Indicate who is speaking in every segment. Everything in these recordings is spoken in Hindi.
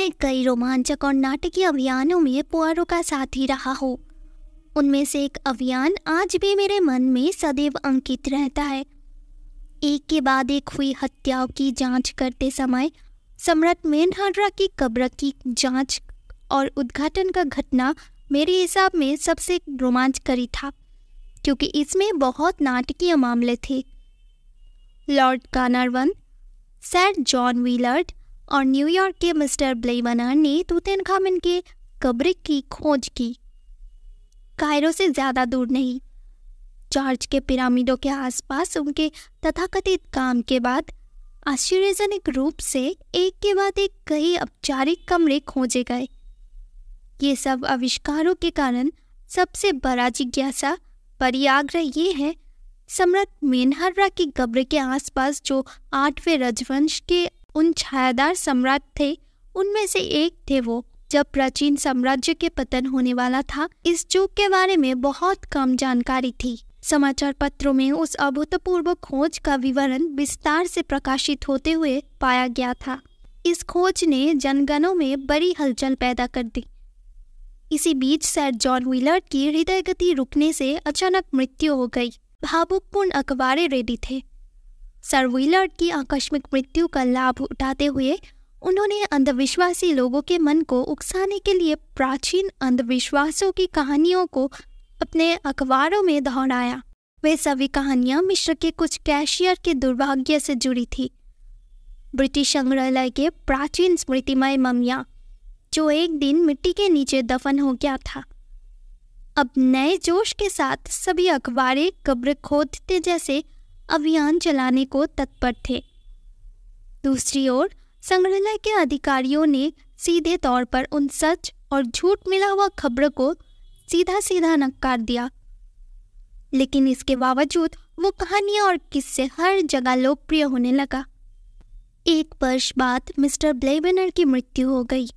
Speaker 1: मैं कई रोमांचक और नाटकीय अभियानों में पुआरो का साथी रहा हूँ। उनमें से एक अभियान आज भी मेरे मन में सदैव अंकित रहता है। एक के बाद एक हुई हत्याओं की जांच करते समय सम्राट मेनहर्रा की कब्र की जांच और उद्घाटन का घटना मेरे हिसाब में सबसे रोमांचकारी था, क्योंकि इसमें बहुत नाटकीय मामले थे। लॉर्ड कार्नरवन, सर जॉन व्हीलर और न्यूयॉर्क के मिस्टर ब्लेवनर ने तूतनखामन के कब्र की खोज की। कायरो से ज़्यादा दूर नहीं, जॉर्ज के पिरामिडों के आसपास उनके तथाकथित काम के बाद आश्चर्यजनक रूप से एक के बाद एक कई औपचारिक कमरे खोजे गए। ये सब आविष्कारों के कारण सबसे बड़ा जिज्ञासा परियाग्रह ये है, सम्राट मेनहर्रा की कब्र के आसपास जो 8वें राजवंश के उन छायादार सम्राट थे, उनमें से एक थे वो। जब प्राचीन साम्राज्य के पतन होने वाला था, इस चूक के बारे में बहुत कम जानकारी थी। समाचार पत्रों में उस अभूतपूर्व खोज का विवरण विस्तार से प्रकाशित होते हुए पाया गया था। इस खोज ने जनगणों में बड़ी हलचल पैदा कर दी। इसी बीच सर जॉन व्हीलर की हृदय गति रुकने से अचानक मृत्यु हो गई। भावुकपूर्ण अखबारें रेडी थे। सर व्हीलर की आकस्मिक मृत्यु का लाभ उठाते हुए उन्होंने अंधविश्वासी लोगों के मन को उकसाने के लिए प्राचीन अंधविश्वासों की कहानियों को अपने अखबारों में दोहराया। वे सभी कहानियां मिस्र के कुछ कैशियर के दुर्भाग्य से जुड़ी थी। ब्रिटिश संग्रहालय के प्राचीन स्मृतिमय ममिया, जो एक दिन मिट्टी के नीचे दफन हो गया था। अब नए जोश के साथ सभी अखबारें कब्र खोदते जैसे अभियान चलाने को तत्पर थे। दूसरी ओर संग्रहालय के अधिकारियों ने सीधे तौर पर उन सच और झूठ मिला हुआ खबर को सीधा सीधा नकार दिया। लेकिन इसके बावजूद वो कहानियां और किस्से हर जगह लोकप्रिय होने लगा। एक वर्ष बाद मिस्टर ब्लेवनर की मृत्यु हो गई।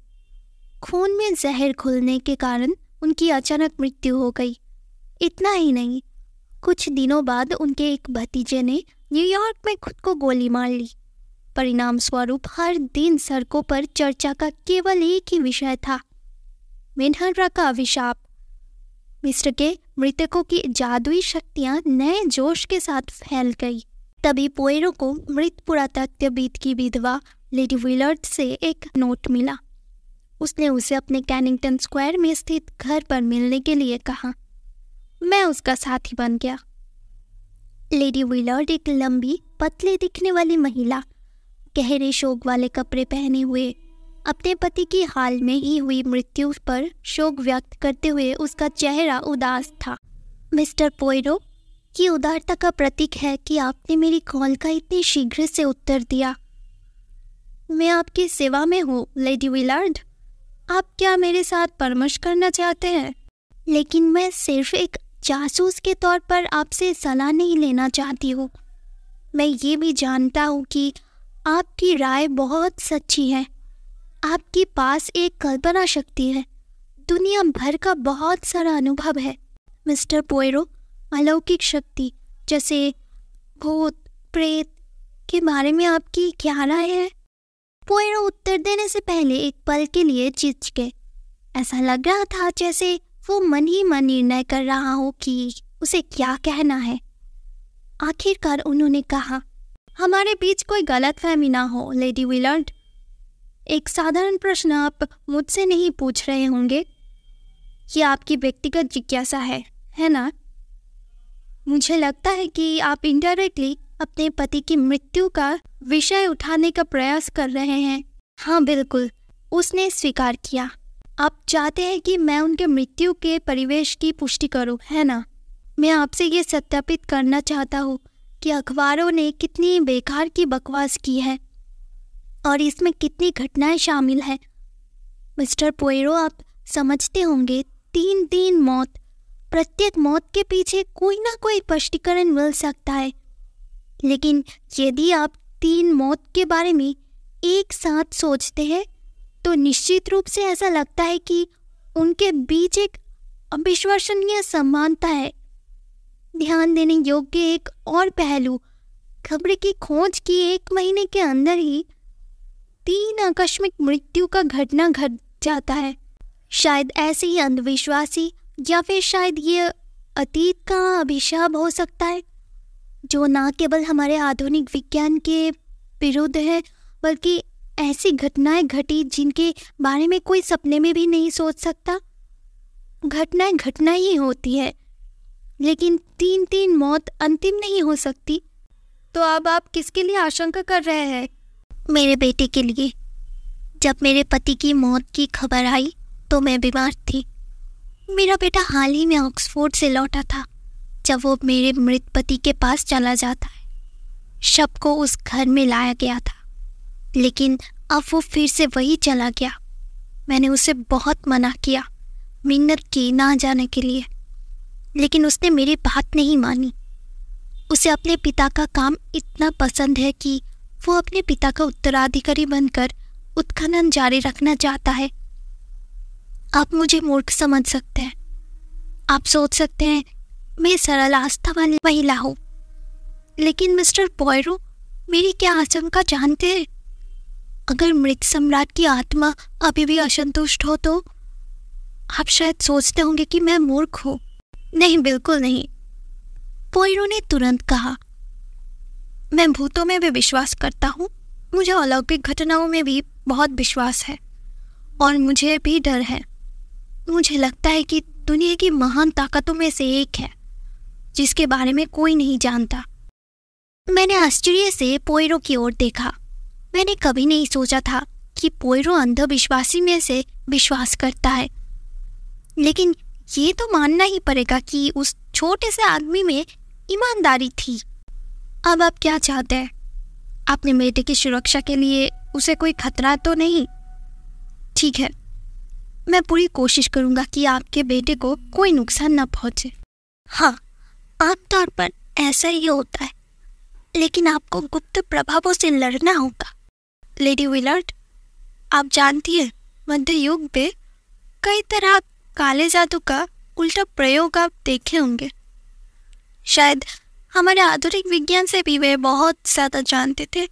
Speaker 1: खून में जहर घुलने के कारण उनकी अचानक मृत्यु हो गई। इतना ही नहीं, कुछ दिनों बाद उनके एक भतीजे ने न्यूयॉर्क में खुद को गोली मार ली। परिणाम स्वरूप हर दिन सड़कों पर चर्चा का केवल एक ही विषय था, मेनहर्रा का अभिशाप। मिस्र के मृतकों की जादुई शक्तियां नए जोश के साथ फैल गई। तभी पोयरो को मृत पुरातत्वविद की विधवा लेडी व्हीलर से एक नोट मिला। उसने उसे अपने कैनिंगटन स्क्वायर में स्थित घर पर मिलने के लिए कहा। मैं उसका साथी बन गया। लेडी व्हीलर एक लंबी पतले दिखने वाली महिला, गहरे शोक वाले कपड़े पहने हुए, अपने पति की हाल में ही हुई मृत्यु पर शोक व्यक्त करते हुए उसका चेहरा उदास था। मिस्टर पोयरो, ये उदारता का प्रतीक है कि आपने मेरी कॉल का इतनी शीघ्र से उत्तर दिया। मैं आपकी सेवा में हूँ लेडी व्हीलर। आप क्या मेरे साथ परामर्श करना चाहते हैं? लेकिन मैं सिर्फ एक जासूस के तौर पर आपसे सलाह नहीं लेना चाहती हूँ। मैं ये भी जानता हूँ कि आपकी राय बहुत सच्ची है। आपके पास एक कल्पना शक्ति है, दुनिया भर का बहुत सारा अनुभव है। मिस्टर पोयरो, अलौकिक शक्ति जैसे भूत प्रेत के बारे में आपकी क्या राय है? पोयरो उत्तर देने से पहले एक पल के लिए चिच गए। ऐसा लग रहा था जैसे वो मन ही मन निर्णय कर रहा हो कि उसे क्या कहना है। आखिरकार उन्होंने कहा, हमारे बीच कोई गलतफहमी ना हो लेडी व्हीलर। एक साधारण प्रश्न आप मुझसे नहीं पूछ रहे होंगे। ये आपकी व्यक्तिगत जिज्ञासा है ना? मुझे लगता है कि आप इनडायरेक्टली अपने पति की मृत्यु का विषय उठाने का प्रयास कर रहे हैं। हाँ बिल्कुल, उसने स्वीकार किया। आप चाहते हैं कि मैं उनके मृत्यु के परिवेश की पुष्टि करूं, है ना? मैं आपसे ये सत्यापित करना चाहता हूँ कि अखबारों ने कितनी बेकार की बकवास की है और इसमें कितनी घटनाएं शामिल हैं। मिस्टर पोयरो, आप समझते होंगे 3 मौत, प्रत्येक मौत के पीछे कोई ना कोई स्पष्टीकरण मिल सकता है। लेकिन यदि आप 3 मौत के बारे में एक साथ सोचते हैं तो निश्चित रूप से ऐसा लगता है कि उनके बीच एक अविश्वसनीय समानता है। ध्यान देने योग्य एक और पहलू, खबर की खोज की 1 महीने के अंदर ही 3 आकस्मिक मृत्यु का घटना घट जाता है। शायद ऐसे ही अंधविश्वासी, या फिर शायद ये अतीत का अभिशाप हो सकता है, जो ना केवल हमारे आधुनिक विज्ञान के विरुद्ध है, बल्कि ऐसी घटनाएं घटी जिनके बारे में कोई सपने में भी नहीं सोच सकता। घटनाएं घटना ही होती है, लेकिन 3 मौत अंतिम नहीं हो सकती। तो अब आप किसके लिए आशंका कर रहे हैं? मेरे बेटे के लिए। जब मेरे पति की मौत की खबर आई तो मैं बीमार थी। मेरा बेटा हाल ही में ऑक्सफोर्ड से लौटा था, जब वो मेरे मृत पति के पास चला जाता है। शव को उस घर में लाया गया था, लेकिन अब वो फिर से वही चला गया। मैंने उसे बहुत मना किया, मिन्नत की ना जाने के लिए, लेकिन उसने मेरी बात नहीं मानी। उसे अपने पिता का काम इतना पसंद है कि वो अपने पिता का उत्तराधिकारी बनकर उत्खनन जारी रखना चाहता है। आप मुझे मूर्ख समझ सकते हैं। आप सोच सकते हैं मैं सरल आस्था वाली महिला हूँ, लेकिन मिस्टर पॉयरो, मेरी क्या आशंका जानते हैं? अगर मृत सम्राट की आत्मा अभी भी असंतुष्ट हो तो आप शायद सोचते होंगे कि मैं मूर्ख हूँ। नहीं, बिल्कुल नहीं, पॉयरो ने तुरंत कहा। मैं भूतों में भी विश्वास करता हूँ, मुझे अलौकिक घटनाओं में भी बहुत विश्वास है, और मुझे भी डर है। मुझे लगता है कि दुनिया की महान ताकतों में से एक है जिसके बारे में कोई नहीं जानता। मैंने आश्चर्य से पॉयरो की ओर देखा। मैंने कभी नहीं सोचा था कि पॉयरो अंधविश्वासी में से विश्वास करता है, लेकिन ये तो मानना ही पड़ेगा कि उस छोटे से आदमी में ईमानदारी थी। अब आप क्या चाहते हैं? अपने बेटे की सुरक्षा के लिए उसे कोई खतरा तो नहीं? ठीक है, मैं पूरी कोशिश करूंगा कि आपके बेटे को कोई नुकसान न पहुंचे। हाँ, आमतौर पर ऐसा ही होता है, लेकिन आपको गुप्त प्रभावों से लड़ना होगा। लेडी विलर्ड, आप जानती हैं, मध्य युग में कई तरह काले जादू का उल्टा प्रयोग आप देखे होंगे। शायद हमारे आधुनिक विज्ञान से भी वे बहुत ज़्यादा जानते थे।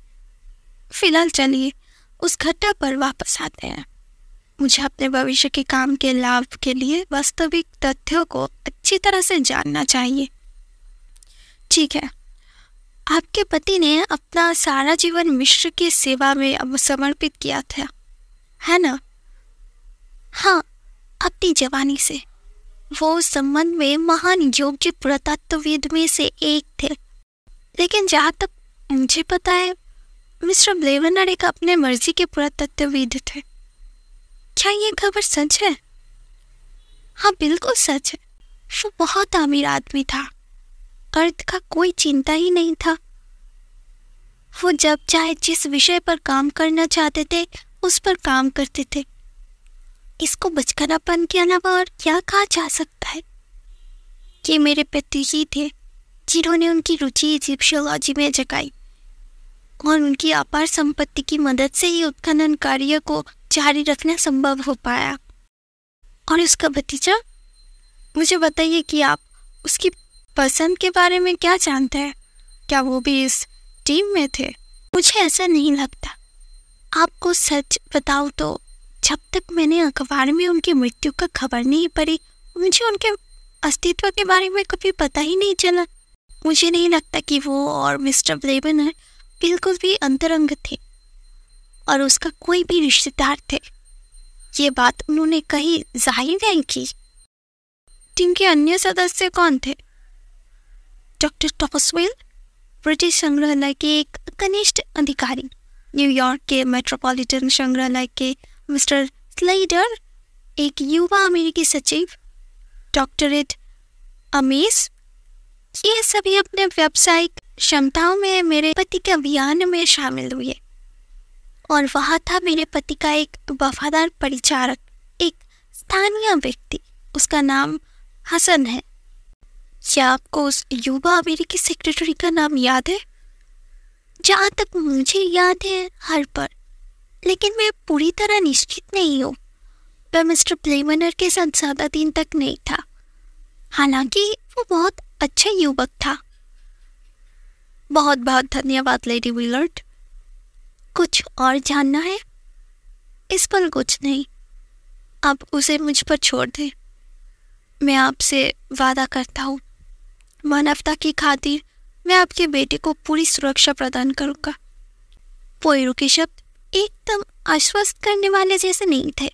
Speaker 1: फिलहाल चलिए उस घटना पर वापस आते हैं। मुझे अपने भविष्य के काम के लाभ के लिए वास्तविक तथ्यों को अच्छी तरह से जानना चाहिए। ठीक है, आपके पति ने अपना सारा जीवन मिस्र की सेवा में समर्पित किया था, है ना? हाँ, अपनी जवानी से। वो उस संबंध में महान योग्य पुरातत्वविद में से एक थे, लेकिन जहाँ तक मुझे पता है, मिस्टर ब्लेवनर एक अपने मर्जी के पुरातत्वविद थे। क्या ये खबर सच है? हाँ, बिल्कुल सच है। वो बहुत अमीर आदमी था, अर्थ का कोई चिंता ही नहीं था। वो जब चाहे जिस विषय पर काम करना चाहते थे उस पर काम करते थे। इसको बचकानापन के अलावा और क्या कहा जा सकता है? ये मेरे पिता ही थे जिन्होंने उनकी रुचि इजिप्शियोलॉजी में जगाई, और उनकी अपार संपत्ति की मदद से ही उत्खनन कार्य को जारी रखना संभव हो पाया। और उसका भतीजा, मुझे बताइए कि आप उसकी पसंद के बारे में क्या जानते हैं? क्या वो भी इस टीम में थे? मुझे ऐसा नहीं लगता। आपको सच बताऊं तो जब तक मैंने अखबार में उनकी मृत्यु का खबर नहीं पढ़ी, मुझे उनके अस्तित्व के बारे में कभी पता ही नहीं चला। मुझे नहीं लगता कि वो और मिस्टर ब्लेवनर बिल्कुल भी अंतरंग थे और उसका कोई भी रिश्तेदार थे। ये बात उन्होंने कहीं जाहिर नहीं की। टीम के अन्य सदस्य कौन थे? डॉक्टर टॉसवेल, ब्रिटिश संग्रहालय के एक कनिष्ठ अधिकारी, न्यूयॉर्क के मेट्रोपॉलिटन संग्रहालय के मिस्टर स्लाइडर, एक युवा अमेरिकी सचिव, डॉक्टर एड अमीस, ये सभी अपने व्यावसायिक क्षमताओं में मेरे पति के अभियान में शामिल हुए। और वहाँ था मेरे पति का एक वफादार परिचारक, एक स्थानीय व्यक्ति, उसका नाम हसन है। क्या आपको उस युवा अमेरिकी सेक्रेटरी का नाम याद है? जहाँ तक मुझे याद है, हार्पर, लेकिन मैं पूरी तरह निश्चित नहीं हूँ। वह मिस्टर ब्लेवनर के साथ ज़्यादा दिन तक नहीं था, हालांकि वो बहुत अच्छा युवक था। बहुत बहुत धन्यवाद लेडी विलर्ड। कुछ और जानना है? इस पर कुछ नहीं, आप उसे मुझ पर छोड़ दें। मैं आपसे वादा करता हूँ, मानवता की खातिर मैं आपके बेटे को पूरी सुरक्षा प्रदान करूँगा। पोयरो के शब्द एकदम आश्वस्त करने वाले जैसे नहीं थे।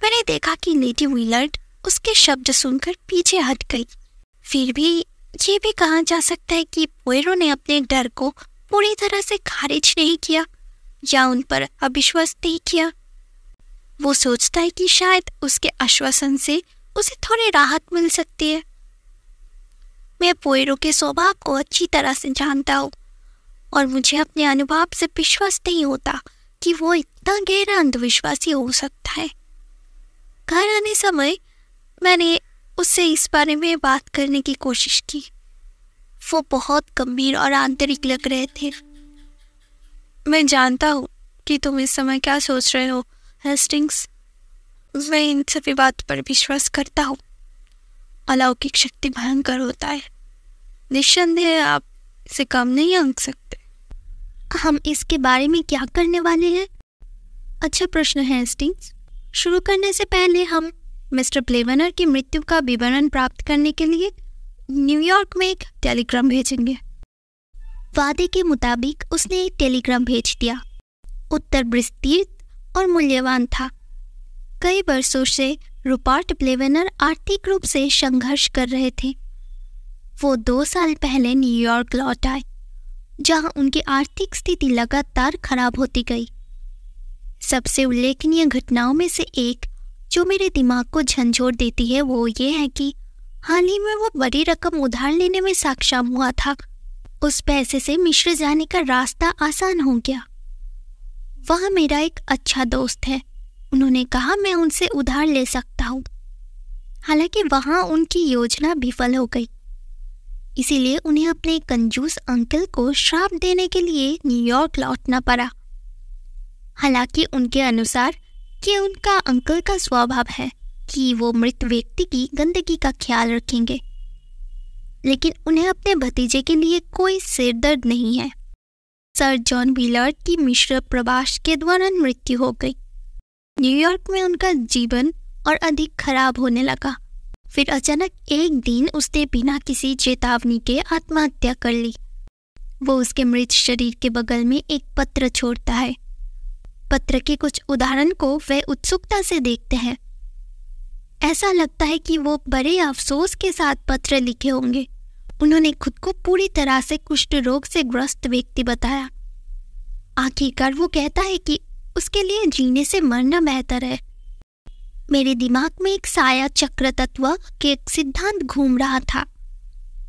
Speaker 1: मैंने देखा कि लेडी व्हीलर्ड उसके शब्द सुनकर पीछे हट गई। फिर भी ये भी कहा जा सकता है कि पोयरो ने अपने डर को पूरी तरह से खारिज नहीं किया या उन पर अविश्वास नहीं किया। वो सोचता है कि शायद उसके आश्वासन से उसे थोड़ी राहत मिल सकती है। मैं पोयरो के स्वभाव को अच्छी तरह से जानता हूँ और मुझे अपने अनुभव से विश्वास नहीं होता कि वो इतना गहरा अंधविश्वासी हो सकता है। घर आने समय मैंने उससे इस बारे में बात करने की कोशिश की। वो बहुत गंभीर और आंतरिक लग रहे थे। मैं जानता हूँ कि तुम इस समय क्या सोच रहे हो हेस्टिंग्स। मैं इन सभी बात पर विश्वास करता हूँ। अलौकिक शक्ति भयंकर होता है, निस्संदेह आप इसे कम नहीं आंक सकते। हम इसके बारे में क्या करने वाले हैं? अच्छा प्रश्न है हेस्टिंग्स। शुरू करने से पहले हम मिस्टर ब्लेवनर की मृत्यु का विवरण प्राप्त करने के लिए न्यूयॉर्क में एक टेलीग्राम भेजेंगे। वादे के मुताबिक उसने एक टेलीग्राम भेज दिया। उत्तर विस्तृत और मूल्यवान था। कई वर्षों से रूपर्ट ब्लेवनर आर्थिक रूप से संघर्ष कर रहे थे। वो 2 साल पहले न्यूयॉर्क लौट आए, जहां उनकी आर्थिक स्थिति लगातार खराब होती गई। सबसे उल्लेखनीय घटनाओं में से एक जो मेरे दिमाग को झंझोड़ देती है वो ये है कि हाल ही में वो बड़ी रकम उधार लेने में सक्षम हुआ था। उस पैसे से मिस्र जाने का रास्ता आसान हो गया। वह मेरा एक अच्छा दोस्त है। उन्होंने कहा मैं उनसे उधार ले सकता हूँ। हालांकि वहां उनकी योजना विफल हो गई, इसीलिए उन्हें अपने कंजूस अंकल को श्राप देने के लिए न्यूयॉर्क लौटना पड़ा। हालांकि उनके अनुसार कि उनका अंकल का स्वभाव है कि वो मृत व्यक्ति की गंदगी का ख्याल रखेंगे, लेकिन उन्हें अपने भतीजे के लिए कोई सिरदर्द नहीं है। सर जॉन व्हीलर्ड की मिस्र प्रवास के दौरान मृत्यु हो गई। न्यूयॉर्क में उनका जीवन और अधिक खराब होने लगा। फिर अचानक एक दिन उसने बिना किसी चेतावनी के आत्महत्या कर ली। वो उसके मृत शरीर के बगल में एक पत्र छोड़ता है। पत्र के कुछ उदाहरण को वह उत्सुकता से देखते हैं। ऐसा लगता है कि वो बड़े अफसोस के साथ पत्र लिखे होंगे। उन्होंने खुद को पूरी तरह से कुष्ठ रोग से ग्रस्त व्यक्ति बताया। आखिरकार वो कहता है कि उसके लिए जीने से मरना बेहतर है। मेरे दिमाग में एक साया चक्र तत्व के एक सिद्धांत घूम रहा था।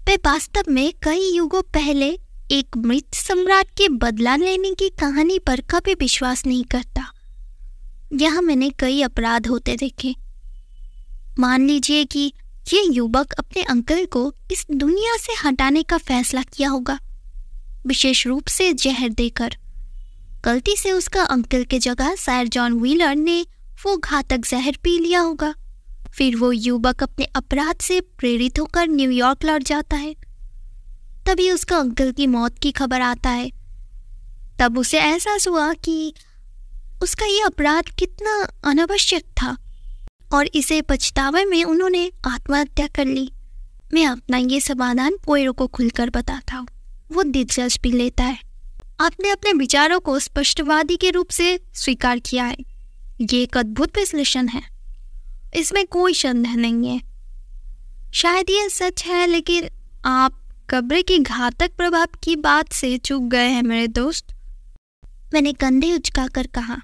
Speaker 1: मैं वास्तव में कई युगों पहले एक मृत सम्राट के बदला लेने की कहानी पर कभी विश्वास नहीं करता। यहाँ मैंने कई अपराध होते देखे। मान लीजिए कि ये युवक अपने अंकल को इस दुनिया से हटाने का फैसला किया होगा, विशेष रूप से जहर देकर। गलती से उसका अंकल के जगह सर जॉन व्हीलर ने वो घातक जहर पी लिया होगा। फिर वो युवक अपने अपराध से प्रेरित होकर न्यूयॉर्क लौट जाता है। तभी उसका अंकल की मौत की खबर आता है। तब उसे एहसास हुआ कि उसका ये अपराध कितना अनावश्यक था और इसे पछतावे में उन्होंने आत्महत्या कर ली। मैं अपना ये समाधान पोयरो को खुलकर बताता हूँ। वो दिलचस्पी लेता है। आपने अपने विचारों को स्पष्टवादी के रूप से स्वीकार किया है। ये एक अद्भुत विश्लेषण है, इसमें कोई संदेह नहीं है। शायद ये सच है, लेकिन आप कब्र की घातक प्रभाव की बात से चूक गए हैं मेरे दोस्त। मैंने कंधे उचकाकर कहा,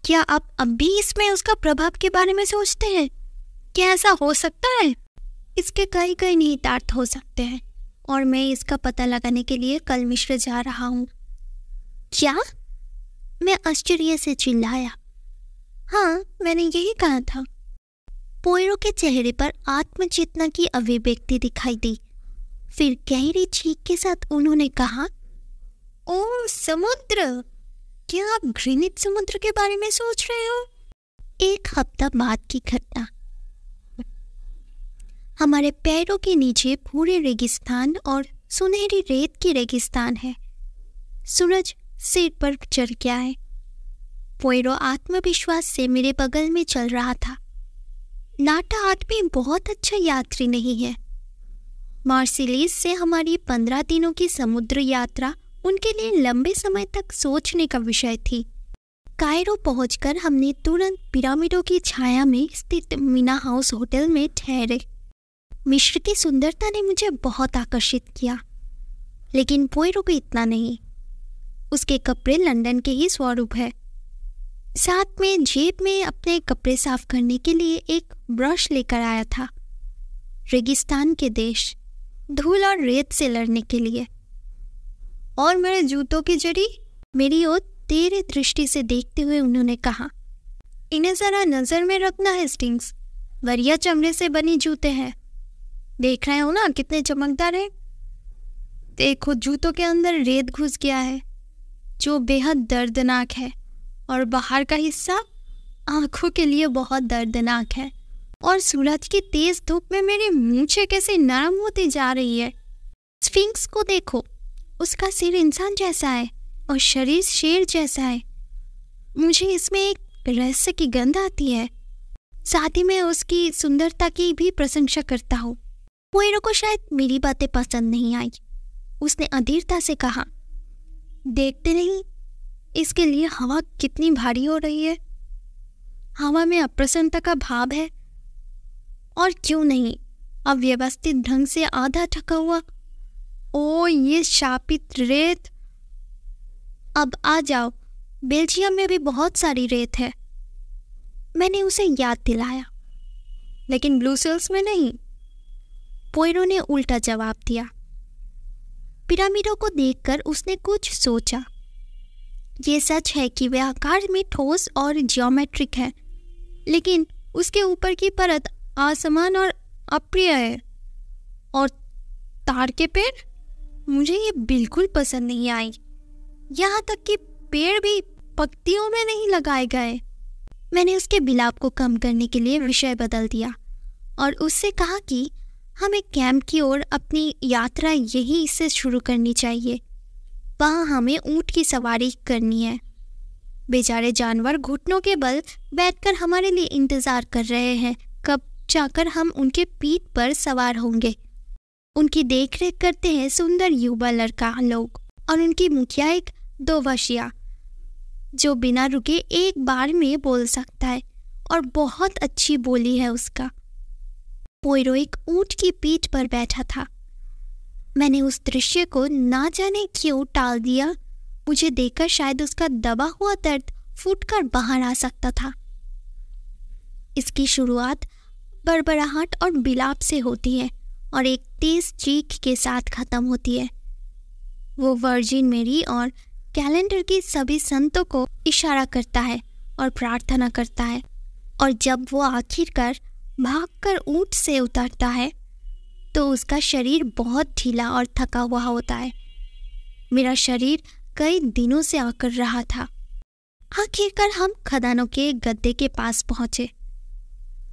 Speaker 1: क्या आप अब भी इसमें उसका प्रभाव के बारे में सोचते हैं? क्या ऐसा हो सकता है? इसके कई निहितार्थ हो सकते हैं और मैं इसका पता लगाने के लिए कल मिस्र जा रहा हूँ। क्या? मैं आश्चर्य से चिल्लाया। हाँ, मैंने यही कहा था। पोयरो के चेहरे पर आत्मचेतना की अभिव्यक्ति दिखाई दी। फिर गहरी चीख के साथ उन्होंने कहा, ओह समुद्र! क्या आप ग्रीनिच समुद्र के बारे में सोच रहे हो? 1 हफ्ता बाद की घटना। हमारे पैरों के नीचे पूरे रेगिस्तान और सुनहरी रेत की रेगिस्तान है। सूरज सिर पर चढ़ गया है। पोयरो आत्मविश्वास से मेरे बगल में चल रहा था। नाटा आदमी बहुत अच्छा यात्री नहीं है। मार्सिलीज से हमारी 15 दिनों की समुद्र यात्रा उनके लिए लंबे समय तक सोचने का विषय थी। कायरो पहुंचकर हमने तुरंत पिरामिडों की छाया में स्थित मीना हाउस होटल में ठहरे। मिस्र की सुंदरता ने मुझे बहुत आकर्षित किया, लेकिन पोयरो को इतना नहीं। उसके कपड़े लंदन के ही स्वरूप है। साथ में जेब में अपने कपड़े साफ करने के लिए एक ब्रश लेकर आया था। रेगिस्तान के देश, धूल और रेत से लड़ने के लिए। और मेरे जूतों की जड़ी? मेरी ओर तेरे दृष्टि से देखते हुए उन्होंने कहा, इन्हें जरा नजर में रखना हेस्टिंग्स, वरिया चमड़े से बनी जूते हैं। देख रहे हो ना कितने चमकदार है। देखो जूतों के अंदर रेत घुस गया है जो बेहद दर्दनाक है, और बाहर का हिस्सा आंखों के लिए बहुत दर्दनाक है। और सूरज की तेज धूप में मेरी मूंछें कैसे नरम होती जा रही है। स्फिंक्स को देखो, उसका सिर इंसान जैसा है और शरीर शेर जैसा है। मुझे इसमें एक रहस्य की गंध आती है। साथ ही मैं उसकी सुंदरता की भी प्रशंसा करता हूँ। पोयरो को शायद मेरी बातें पसंद नहीं आई। उसने अधीरता से कहा, देखते नहीं इसके लिए हवा कितनी भारी हो रही है। हवा में अप्रसन्नता का भाव है। और क्यों नहीं अव्यवस्थित ढंग से आधा ढका हुआ। ओ ये शापित रेत। अब आ जाओ, बेल्जियम में भी बहुत सारी रेत है। मैंने उसे याद दिलाया, लेकिन ब्रूसेल्स में नहीं। पोयरो ने उल्टा जवाब दिया। पिरामिडों को देखकर उसने कुछ सोचा। ये सच है कि वे आकार में ठोस और जियोमेट्रिक है, लेकिन उसके ऊपर की परत असमान और अप्रिय है। और तार के पेड़, मुझे ये बिल्कुल पसंद नहीं आई। यहाँ तक कि पेड़ भी पंक्तियों में नहीं लगाए गए। मैंने उसके बिलाप को कम करने के लिए विषय बदल दिया और उससे कहा कि हमें कैंप की ओर अपनी यात्रा यहीं से शुरू करनी चाहिए। वहाँ हमें ऊंट की सवारी करनी है। बेचारे जानवर घुटनों के बल बैठकर हमारे लिए इंतजार कर रहे हैं, कब जाकर हम उनके पीठ पर सवार होंगे। उनकी देखरेख करते हैं सुंदर युवा लड़का लोग और उनकी मुखिया एक दोवशिया जो बिना रुके एक बार में बोल सकता है और बहुत अच्छी बोली है उसका। पोयरो एक ऊंट की पीठ पर बैठा था। मैंने उस दृश्य को ना जाने क्यों टाल दिया। मुझे देखकर शायद उसका दबा हुआ दर्द फूटकर बाहर आ सकता था। इसकी शुरुआत बड़बड़ाहट और बिलाप से होती है और एक तेज चीख के साथ खत्म होती है। वो वर्जिन मेरी और कैलेंडर की सभी संतों को इशारा करता है और प्रार्थना करता है, और जब वो आखिरकार भागकर ऊंट से उतरता है तो उसका शरीर बहुत ढीला और थका हुआ होता है। मेरा शरीर कई दिनों से आकर रहा था। आखिरकार हम खदानों के गद्दे के पास पहुंचे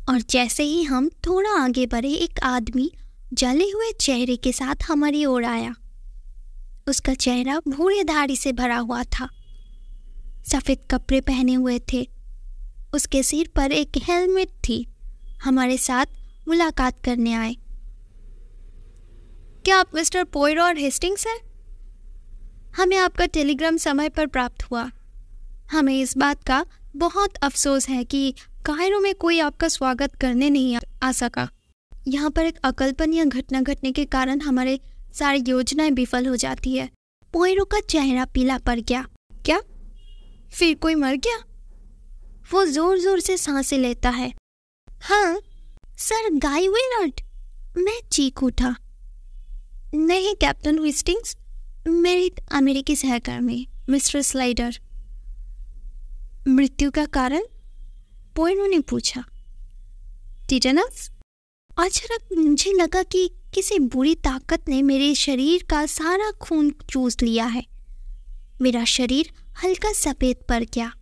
Speaker 1: और जैसे ही हम थोड़ा आगे बढ़े, एक आदमी जले हुए चेहरे के साथ हमारी ओर आया। उसका चेहरा भूरे दाढ़ी से भरा हुआ था, सफेद कपड़े पहने हुए थे, उसके सिर पर एक हेलमेट थी। हमारे साथ मुलाकात करने आए। क्या आप मिस्टर पोयरो और हेस्टिंग्स हैं? हमें आपका टेलीग्राम समय पर प्राप्त हुआ। हमें इस बात का बहुत अफसोस है कि कायरो में कोई आपका स्वागत करने नहीं आ सका। यहाँ पर एक अकल्पनीय घटना घटने के कारण हमारे सारी योजनाएं विफल हो जाती है। पोयरो का चेहरा पीला पड़ गया। क्या फिर कोई मर गया? वो जोर जोर से सांसें लेता है। हाँ सर गाय विलर्ड, मैं चीख उठा। नहीं कैप्टन हेस्टिंग्स, मेरे अमेरिकी सहकर्मी मिस्टर स्लाइडर। मृत्यु का कारण? पोयरो ने पूछा। टिटेनस? अचानक मुझे लगा कि किसी बुरी ताकत ने मेरे शरीर का सारा खून चूस लिया है। मेरा शरीर हल्का सफेद पड़ गया।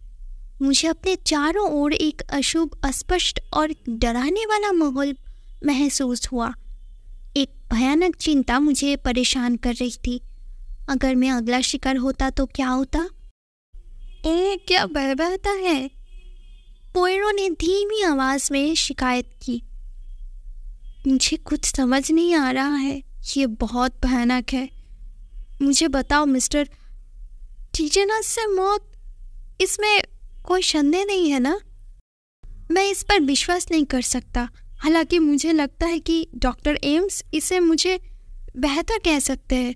Speaker 1: मुझे अपने चारों ओर एक अशुभ, अस्पष्ट और डराने वाला माहौल महसूस हुआ। एक भयानक चिंता मुझे परेशान कर रही थी। अगर मैं अगला शिकार होता तो क्या होता? ओ क्या बहबहता है? पोयरो ने धीमी आवाज में शिकायत की। मुझे कुछ समझ नहीं आ रहा है, ये बहुत भयानक है। मुझे बताओ मिस्टर, टीटेनस से मौत, इसमें कोई संदेह नहीं है ना? मैं इस पर विश्वास नहीं कर सकता। हालांकि मुझे लगता है कि डॉक्टर एम्स इसे मुझे बेहतर कह सकते हैं।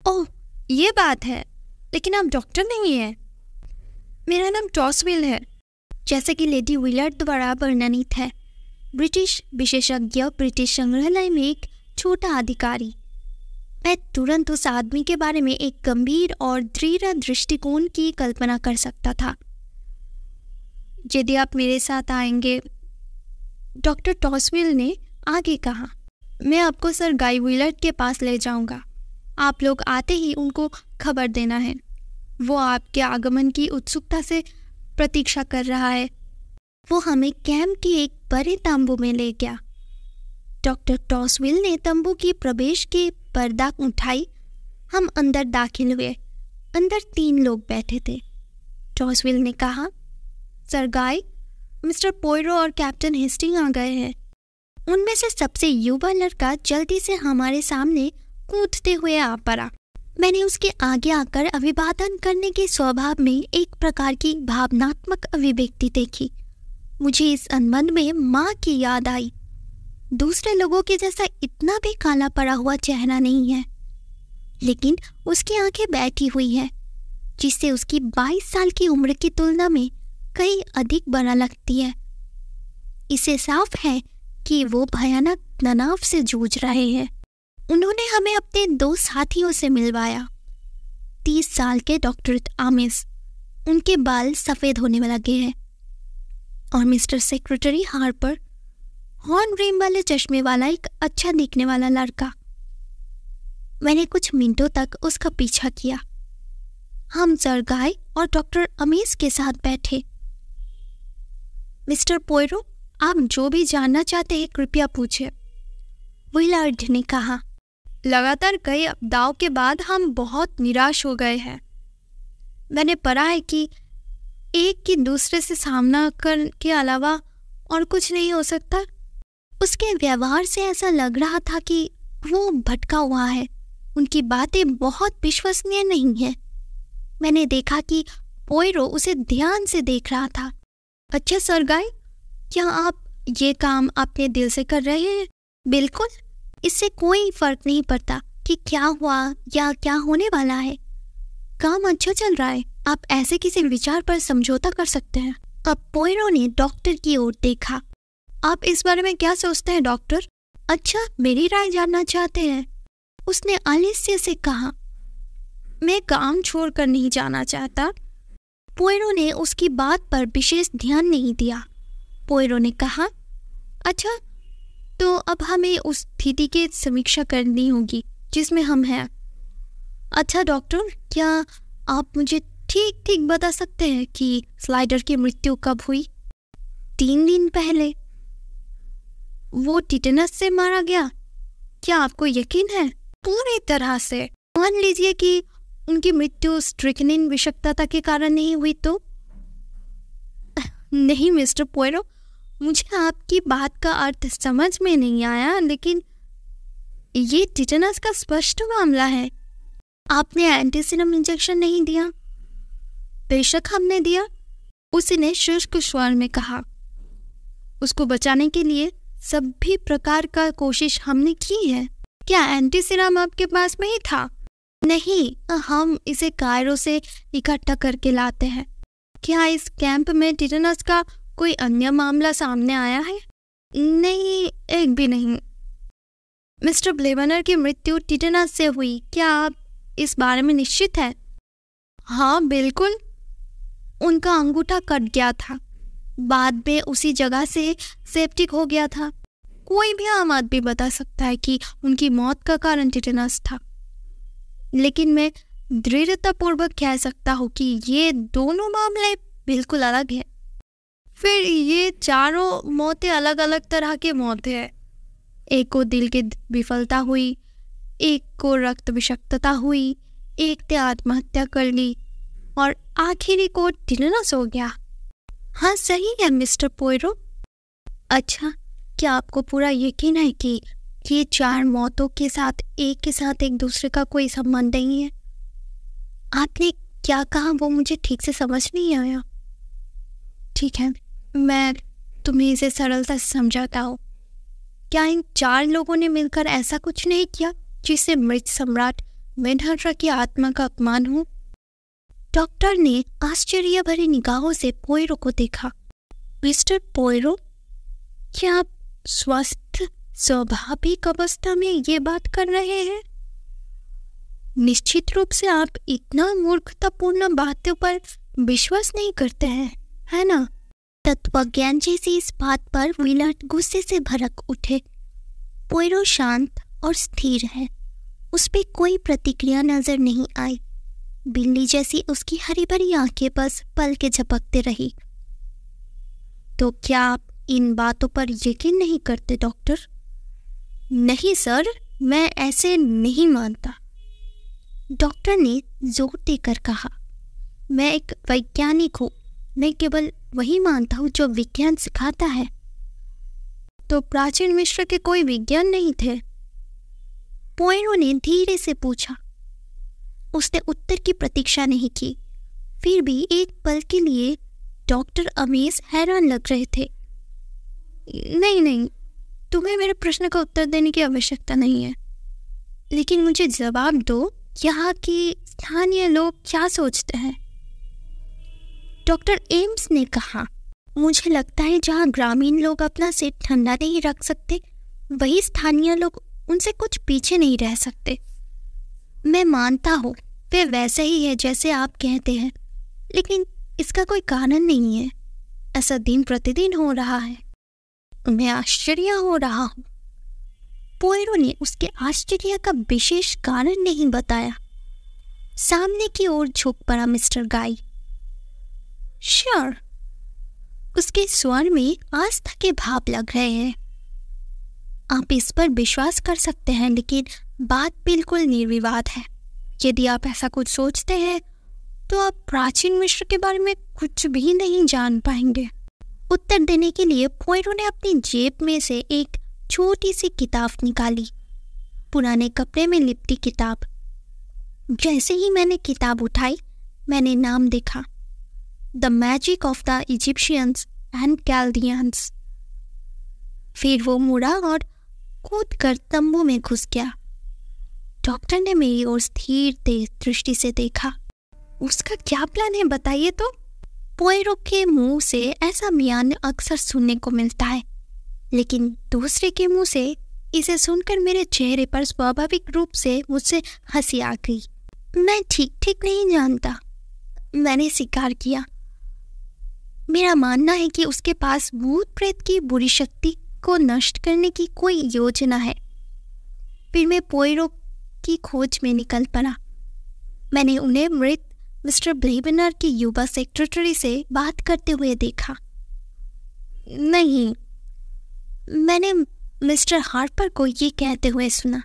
Speaker 1: ओह, ये बात है, लेकिन आप डॉक्टर नहीं हैं। मेरा नाम टॉसविल है, जैसे कि लेडी व्हीलर द्वारा वर्णित है। ब्रिटिश विशेषज्ञ, ब्रिटिश संग्रहालय में एक छोटा अधिकारी। मैं तुरंत उस आदमी के बारे में एक गंभीर और दृढ़ दृष्टिकोण की कल्पना कर सकता था। यदि आप मेरे साथ आएंगे, डॉक्टर टॉसविल ने आगे कहा, मैं आपको सर गाई व्हीलर के पास ले जाऊंगा। आप लोग आते ही उनको खबर देना है। वो आपके आगमन की उत्सुकता से प्रतीक्षा कर रहा है। वो हमें कैंप के एक बड़े तंबू में ले गया। डॉक्टर टॉसविल ने तंबू की प्रवेश की पर्दा उठाई। हम अंदर दाखिल हुए। अंदर 3 लोग बैठे थे। टॉसविल ने कहा, सर गाय, मिस्टर पोयरो और कैप्टन हेस्टिंग आ गए हैं। उनमें से सबसे युवा लड़का जल्दी से हमारे सामने कूदते हुए आ पड़ा। मैंने उसके आगे आकर अभिवादन करने के स्वभाव में एक प्रकार की भावनात्मक अभिव्यक्ति देखी। मुझे इस संबंध में माँ की याद आई। दूसरे लोगों के जैसा इतना भी काला पड़ा हुआ चेहरा नहीं है, लेकिन उसकी आंखें बैठी हुई है, जिससे उसकी 22 साल की उम्र की तुलना में कई अधिक बड़ा लगती है। इसे साफ है कि वो भयानक तनाव से जूझ रहे हैं। उन्होंने हमें अपने 2 साथियों से मिलवाया। 30 साल के डॉक्टर आमिस, उनके बाल सफ़ेद होने लगे हैं, और mister secretary Harper, horn rim वाले चश्मे वाला एक अच्छा दिखने वाला लड़का। मैंने कुछ मिनटों तक उसका पीछा किया। हम सर गाय और डॉक्टर अमीस के साथ बैठे। मिस्टर पोयरो, आप जो भी जानना चाहते हैं कृपया पूछे, विलार्ड ने कहा। लगातार कई आपदाओं के बाद हम बहुत निराश हो गए हैं। मैंने पढ़ा है कि एक की दूसरे से सामना करने के अलावा और कुछ नहीं हो सकता। उसके व्यवहार से ऐसा लग रहा था कि वो भटका हुआ है। उनकी बातें बहुत विश्वसनीय नहीं है। मैंने देखा कि पोयरो उसे ध्यान से देख रहा था। अच्छा सर गाय, क्या आप ये काम अपने दिल से कर रहे हैं? बिल्कुल, इससे कोई फर्क नहीं पड़ता कि क्या हुआ या क्या होने वाला है। काम अच्छा चल रहा है। आप ऐसे किसी विचार पर समझौता कर सकते हैं। अब पोयरो ने डॉक्टर की ओर देखा। आप इस बारे में क्या सोचते हैं डॉक्टर? अच्छा, मेरी राय जानना चाहते हैं? उसने आलस्य से कहा। मैं काम छोड़कर नहीं जाना चाहता। पोयरो ने उसकी बात पर विशेष ध्यान नहीं दिया। पोयरो ने कहा, अच्छा, तो अब हमें उस स्थिति की समीक्षा करनी होगी जिसमें हम हैं। अच्छा डॉक्टर, क्या आप मुझे ठीक ठीक बता सकते हैं कि स्लाइडर की मृत्यु कब हुई? 3 दिन पहले। वो टिटेनस से मारा गया? क्या आपको यकीन है? पूरी तरह से। मान लीजिए कि उनकी मृत्यु स्ट्रिक्निन विषाक्तता के कारण नहीं हुई तो? नहीं मिस्टर पोयरो, मुझे आपकी बात का अर्थ समझ में नहीं आया, लेकिन ये टिटेनस का स्पष्ट मामला है। आपने एंटीसिनम इंजेक्शन नहीं दिया? बेशक हमने दिया, उसने शुष्क स्वर में कहा। उसको बचाने के लिए सभी प्रकार का कोशिश हमने की है। क्या एंटीसिनम आपके पास में ही था? नहीं, हम इसे कायरो से इकट्ठा करके लाते हैं। क्या इस कैंप में टिटेनस का कोई अन्य मामला सामने आया है? नहीं, एक भी नहीं। मिस्टर ब्लेवनर की मृत्यु टिटेनस से हुई, क्या आप इस बारे में निश्चित हैं? हाँ बिल्कुल। उनका अंगूठा कट गया था, बाद में उसी जगह से सेप्टिक हो गया था। कोई भी आम आदमी बता सकता है कि उनकी मौत का कारण टिटेनस था, लेकिन मैं दृढ़तापूर्वक कह सकता हूँ कि ये दोनों मामले बिल्कुल अलग हैं। फिर ये चारों मौतें अलग अलग तरह की मौतें हैं। एक को दिल की विफलता हुई, एक को रक्त विषाक्तता हुई, एक ने आत्महत्या कर ली, और आखिरी कोड टिलनस हो गया। हाँ सही है मिस्टर पोयरो। अच्छा, क्या आपको पूरा यकीन है कि ये 4 मौतों के साथ एक दूसरे का कोई संबंध नहीं है? आपने क्या कहा वो मुझे ठीक से समझ नहीं आया। ठीक है, मैं तुम्हें इसे सरलता से समझाता हूँ। क्या इन 4 लोगों ने मिलकर ऐसा कुछ नहीं किया जिससे मृत सम्राट मेनहर्ट्रा की आत्मा का अपमान हो? डॉक्टर ने आश्चर्य भरी निगाहों से पोयरो को देखा। मिस्टर पोयरो, क्या आप स्वस्थ स्वाभाविक अवस्था में ये बात कर रहे हैं? निश्चित रूप से आप इतना मूर्खतापूर्ण बातों पर विश्वास नहीं करते हैं, है ना? तत्वज्ञान जैसी इस बात पर विलर्ड गुस्से से भड़क उठे। पोयरो शांत और स्थिर है, उस पे कोई प्रतिक्रिया नजर नहीं आई। बिल्ली जैसी उसकी हरी भरी आंखें बस पल के झपकते रही। तो क्या आप इन बातों पर यकीन नहीं करते डॉक्टर? नहीं सर, मैं ऐसे नहीं मानता, डॉक्टर ने जोर देकर कहा। मैं एक वैज्ञानिक हूँ, मैं केवल वही मानता हूँ जो विज्ञान सिखाता है। तो प्राचीन मिस्र के कोई विज्ञान नहीं थे? पोयरो ने धीरे से पूछा। उसने उत्तर की प्रतीक्षा नहीं की, फिर भी एक पल के लिए डॉक्टर अमीस हैरान लग रहे थे। नहीं, तुम्हें मेरे प्रश्न का उत्तर देने की आवश्यकता नहीं है, लेकिन मुझे जवाब दो, यहाँ के स्थानीय लोग क्या सोचते हैं? डॉक्टर एम्स ने कहा, मुझे लगता है जहाँ ग्रामीण लोग अपना सिर ठंडा नहीं रख सकते, वही स्थानीय लोग उनसे कुछ पीछे नहीं रह सकते। मैं मानता हूँ वे वैसे ही है जैसे आप कहते हैं, लेकिन इसका कोई कारण नहीं है। ऐसा दिन प्रतिदिन हो रहा है। मैं आश्चर्य हो रहा हूँ। पोयरो ने उसके आश्चर्य का विशेष कारण नहीं बताया। सामने की ओर झुक पड़ा मिस्टर गाई। श्योर, उसके स्वर में आस्था के भाव लग रहे हैं। आप इस पर विश्वास कर सकते हैं, लेकिन बात बिल्कुल निर्विवाद है। यदि आप ऐसा कुछ सोचते हैं तो आप प्राचीन मिस्र के बारे में कुछ भी नहीं जान पाएंगे। उत्तर देने के लिए पोयरो ने अपनी जेब में से एक छोटी सी किताब निकाली, पुराने कपड़े में लिपटी किताब। जैसे ही मैंने किताब उठाई, मैंने नाम देखा, the magic of the Egyptians and Chaldeans. फिर वो मुड़ा और कूद कर तंबू में घुस गया। डॉक्टर ने मेरी ओर स्थिर तेज दृष्टि से देखा। उसका क्या प्लान है बताइए तो? पोयरो के मुंह से ऐसा बयान अक्सर सुनने को मिलता है, लेकिन दूसरे के मुंह से इसे सुनकर मेरे चेहरे पर स्वाभाविक रूप से मुझसे हंसी आ गई। मैं ठीक नहीं जानता, मैंने स्वीकार किया। मेरा मानना है कि उसके पास भूत प्रेत की बुरी शक्ति को नष्ट करने की कोई योजना है। फिर मैं पोयरो की खोज में निकल पड़ा। मैंने उन्हें मृत मिस्टर ब्लेबनर की युवा सेक्रेटरी से बात करते हुए देखा। नहीं, मैंने मिस्टर हार्पर को ये कहते हुए सुना,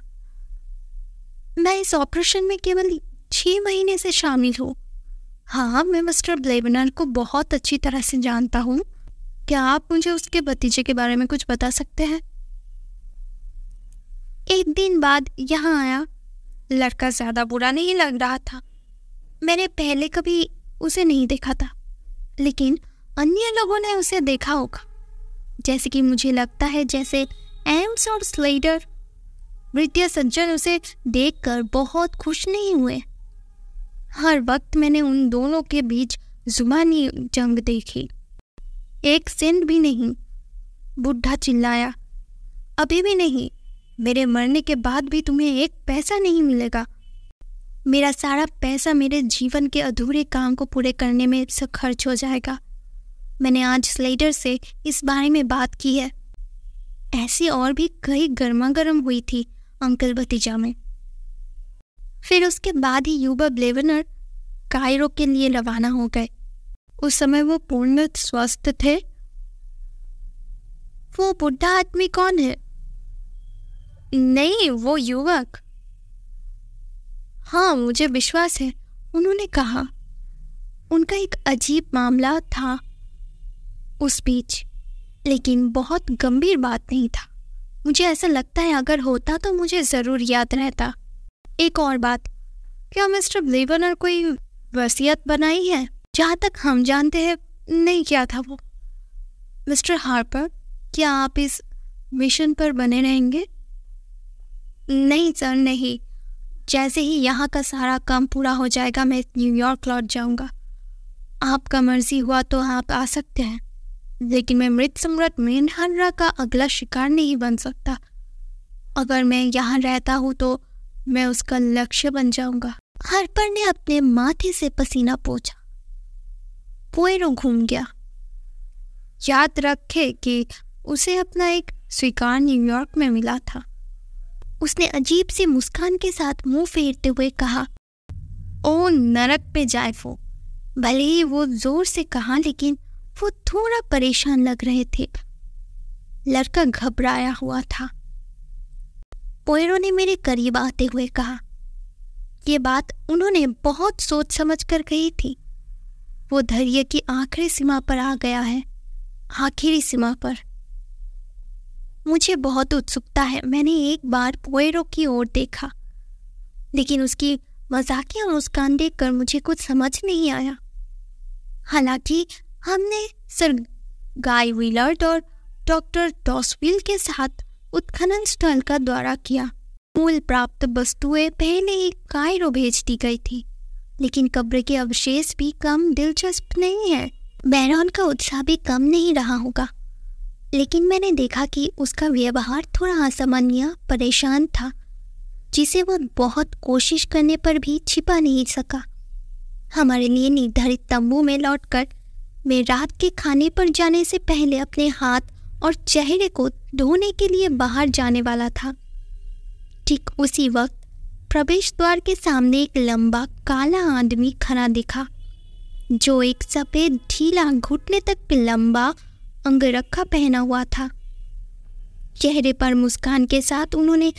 Speaker 1: मैं इस ऑपरेशन में केवल 6 महीने से शामिल हूँ। हाँ, मैं मिस्टर ब्लेबनर को बहुत अच्छी तरह से जानता हूँ। क्या आप मुझे उसके भतीजे के बारे में कुछ बता सकते हैं? 1 दिन बाद यहाँ आया। लड़का ज़्यादा बुरा नहीं लग रहा था। मैंने पहले कभी उसे नहीं देखा था, लेकिन अन्य लोगों ने उसे देखा होगा। जैसे कि मुझे लगता है जैसे एम्स और स्लेडर। वृद्धीय सज्जन उसे देखकर बहुत खुश नहीं हुए। हर वक्त मैंने उन दोनों के बीच जुबानी जंग देखी। 1 सेंट भी नहीं। बुढ़ा चिल्लाया, अभी भी नहीं। मेरे मरने के बाद भी तुम्हें 1 पैसा नहीं मिलेगा। मेरा सारा पैसा मेरे जीवन के अधूरे काम को पूरे करने में सब खर्च हो जाएगा। मैंने आज स्लेडर से इस बारे में बात की है। ऐसी और भी कई गर्मा गर्म हुई थी अंकल भतीजा में। फिर उसके बाद ही युवा ब्लेबनर कायरो के लिए रवाना हो गए। उस समय वो पूर्ण स्वस्थ थे। वो बुढ़ा आदमी कौन है? नहीं, वो युवक। हाँ, मुझे विश्वास है, उन्होंने कहा। उनका एक अजीब मामला था उस बीच, लेकिन बहुत गंभीर बात नहीं था। मुझे ऐसा लगता है अगर होता तो मुझे ज़रूर याद रहता। एक और बात, क्या मिस्टर ब्लेवर ने कोई वसीयत बनाई है? जहाँ तक हम जानते हैं नहीं किया था वो। मिस्टर हार्पर, क्या आप इस मिशन पर बने रहेंगे? नहीं सर, नहीं। जैसे ही यहाँ का सारा काम पूरा हो जाएगा मैं न्यूयॉर्क लौट जाऊँगा। आपका मर्जी हुआ तो आप आ सकते हैं, लेकिन मैं मृत सम्राट मेनहर्रा का अगला शिकार नहीं बन सकता। अगर मैं यहाँ रहता हूँ तो मैं उसका लक्ष्य बन जाऊँगा। हार्पर ने अपने माथे से पसीना पोंछा। पोयरो घूम गया। याद रखे कि उसे अपना एक स्वीकार न्यूयॉर्क में मिला था। उसने अजीब सी मुस्कान के साथ मुंह फेरते हुए कहा, ओ नरक पे जाए वो। भले ही वो जोर से कहा, लेकिन वो थोड़ा परेशान लग रहे थे। लड़का घबराया हुआ था। पोयरो ने मेरे करीब आते हुए कहा, ये बात उन्होंने बहुत सोच समझ कर कही थी। वो धैर्य की आखिरी सीमा पर आ गया है, आखिरी सीमा पर। मुझे बहुत उत्सुकता है। मैंने एक बार पोयरो की ओर देखा, लेकिन उसकी मजाकिया मुस्कान देखकर मुझे कुछ समझ नहीं आया। हालांकि हमने सर गाय विलर्ड और डॉक्टर टॉसविल के साथ उत्खनन स्थल का दौरा किया। मूल प्राप्त वस्तुएं पहले ही कायरो भेज दी गई थी, लेकिन कब्र के अवशेष भी कम दिलचस्प नहीं है। बैरॉन का उत्साह भी कम नहीं रहा होगा, लेकिन मैंने देखा कि उसका व्यवहार थोड़ा असामान्य परेशान था, जिसे वह बहुत कोशिश करने पर भी छिपा नहीं सका। हमारे लिए निर्धारित तंबू में लौटकर मैं रात के खाने पर जाने से पहले अपने हाथ और चेहरे को धोने के लिए बाहर जाने वाला था। ठीक उसी वक्त प्रवेश द्वार के सामने एक लंबा काला आदमी खड़ा दिखा, जो एक सफेद ढीला घुटने तक लंबा अंगरखा पहना हुआ था। चेहरे पर मुस्कान के साथ उन्होंने